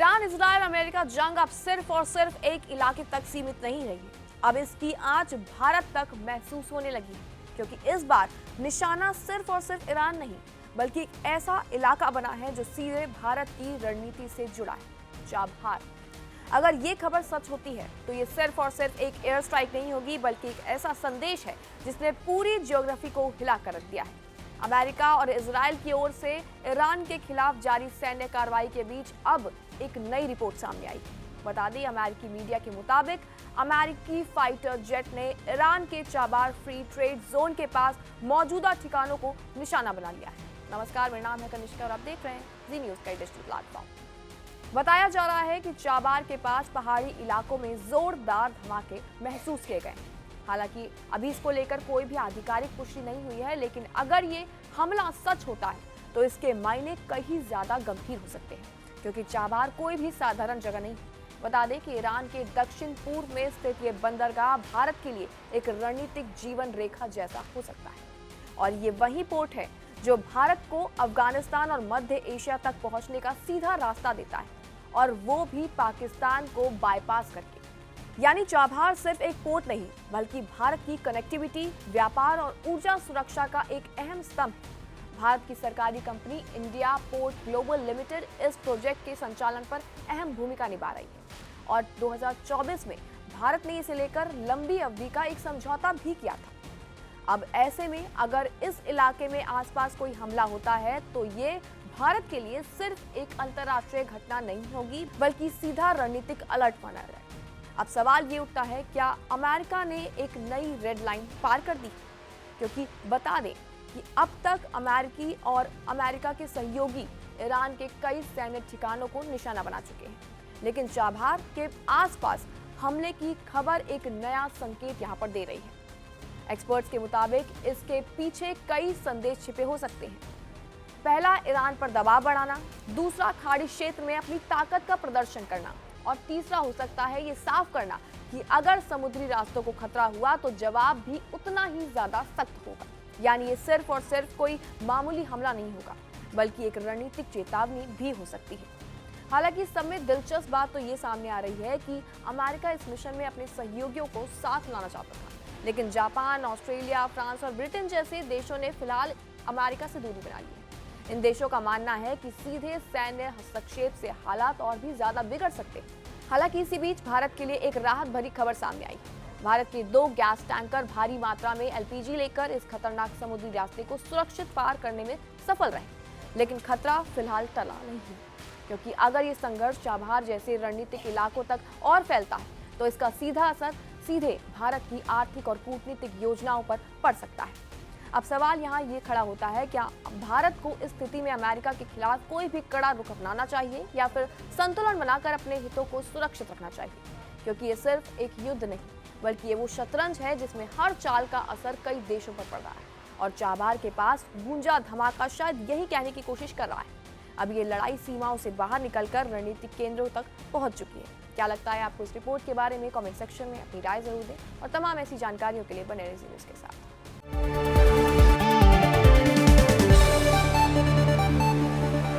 Iran Israel America जंग अब सिर्फ और सिर्फ एक इलाके तक सीमित नहीं रही। अब इसकी आंच भारत तक महसूस होने लगी, क्योंकि इस बार निशाना सिर्फ और सिर्फ ईरान नहीं, बल्कि एक ऐसा इलाका बना है जो सीधे भारत की रणनीति से जुड़ा है, चाबहार। अगर ये खबर सच होती है तो ये सिर्फ और सिर्फ एक एयर स्ट्राइक नहीं होगी, बल्कि एक ऐसा संदेश है जिसने पूरी ज्योग्राफी को हिला कर रख दिया है। अमेरिका और इजराइल की ओर से ईरान के खिलाफ जारी सैन्य कार्रवाई के बीच अब एक नई रिपोर्ट सामने आई। बता दें, अमेरिकी मीडिया के मुताबिक अमेरिकी फाइटर जेट ने ईरान के चाबार फ्री ट्रेड जोन के पास मौजूदा ठिकानों को निशाना बना लिया है। नमस्कार, मेरा नाम है कनिष्का और आप देख रहे हैं जी न्यूज का डिजिटल प्लेटफॉर्म। बताया जा रहा है कि चाबार के पास पहाड़ी इलाकों में जोरदार धमाके महसूस किए गए। हालांकि अभी इसको लेकर कोई भी आधिकारिक पुष्टि नहीं हुई है, लेकिन अगर ये हमला सच होता है तो इसके मायने कहीं ज्यादा गंभीर हो सकते हैं, क्योंकि चाबार कोई भी साधारण जगह नहीं। बता दें कि ईरान के दक्षिण पूर्व में स्थित ये बंदरगाह भारत के लिए एक रणनीतिक जीवन रेखा जैसा हो सकता है, और ये वही पोर्ट है जो भारत को अफगानिस्तान और मध्य एशिया तक पहुंचने का सीधा रास्ता देता है, और वो भी पाकिस्तान को बाईपास करके। यानी चाबहार सिर्फ एक पोर्ट नहीं, बल्कि भारत की कनेक्टिविटी, व्यापार और ऊर्जा सुरक्षा का एक अहम स्तंभ है। भारत की सरकारी company India port global limited इस प्रोजेक्ट के संचालन पर अहम भूमिका निभा रही है, और 2024 में भारत ने इसे लेकर लंबी अवधि का एक समझौता भी किया था। अब ऐसे में अगर इस इलाके में आसपास कोई हमला होता है तो ये भारत के लिए सिर्फ एक अंतर्राष्ट्रीय घटना नहीं होगी, बल्कि सीधा रणनीतिक अलर्ट माना जाएगा। अब सवाल ये उठता है, क्या अमेरिका ने एक नई रेड लाइन पार कर दी? क्योंकि बता दें कि अब तक अमेरिकी और अमेरिका के सहयोगी ईरान के कई सैन्य ठिकानों को निशाना बना चुके हैं, लेकिन चाबहार के आसपास हमले की खबर एक नया संकेत यहां पर दे रही है। एक्सपर्ट्स के मुताबिक इसके पीछे कई संदेश छिपे हो सकते हैं। पहला, ईरान पर दबाव बढ़ाना, दूसरा, खाड़ी क्षेत्र में अपनी ताकत का प्रदर्शन करना, और तीसरा हो सकता है ये साफ करना कि अगर समुद्री रास्तों को खतरा हुआ तो जवाब भी उतना ही ज्यादा सख्त होगा। यानी ये सिर्फ और सिर्फ कोई मामूली हमला नहीं होगा, बल्कि एक रणनीतिक चेतावनी भी हो सकती है। हालांकि सब में दिलचस्प बात तो ये सामने आ रही है कि अमेरिका इस मिशन में अपने सहयोगियों को साथ लाना चाहता था, लेकिन जापान, ऑस्ट्रेलिया, फ्रांस और ब्रिटेन जैसे देशों ने फिलहाल अमेरिका से दूरी बना ली है। इन देशों का मानना है कि सीधे सैन्य हस्तक्षेप से हालात और भी ज्यादा बिगड़ सकते हैं। हालांकि इसी बीच भारत के लिए एक राहत भरी खबर सामने आई। भारत के 2 गैस टैंकर भारी मात्रा में एलपीजी लेकर इस खतरनाक समुद्री रास्ते को सुरक्षित पार करने में सफल रहे, लेकिन खतरा फिलहाल टला नहीं है, क्योंकि अगर ये संघर्ष चाबहार जैसे रणनीतिक इलाकों तक और फैलता है तो इसका सीधा असर सीधे भारत की आर्थिक और कूटनीतिक योजनाओं पर पड़ सकता है। अब सवाल यहाँ ये खड़ा होता है, क्या भारत को इस स्थिति में अमेरिका के खिलाफ कोई भी कड़ा रुख अपनाना चाहिए, या फिर संतुलन बनाकर अपने हितों को सुरक्षित रखना चाहिए? क्योंकि ये सिर्फ एक युद्ध नहीं, बल्कि ये वो शतरंज है जिसमें हर चाल का असर कई देशों पर पड़ रहा है, और चाबहार के पास गूंजा धमाका शायद यही कहने की कोशिश कर रहा है। अब ये लड़ाई सीमाओं से बाहर निकलकर रणनीतिक केंद्रों तक पहुंच चुकी है। क्या लगता है आपको इस रिपोर्ट के बारे में? कमेंट सेक्शन में अपनी राय जरूर दें, और तमाम ऐसी जानकारियों के लिए बने रहिए न्यूज़ के साथ।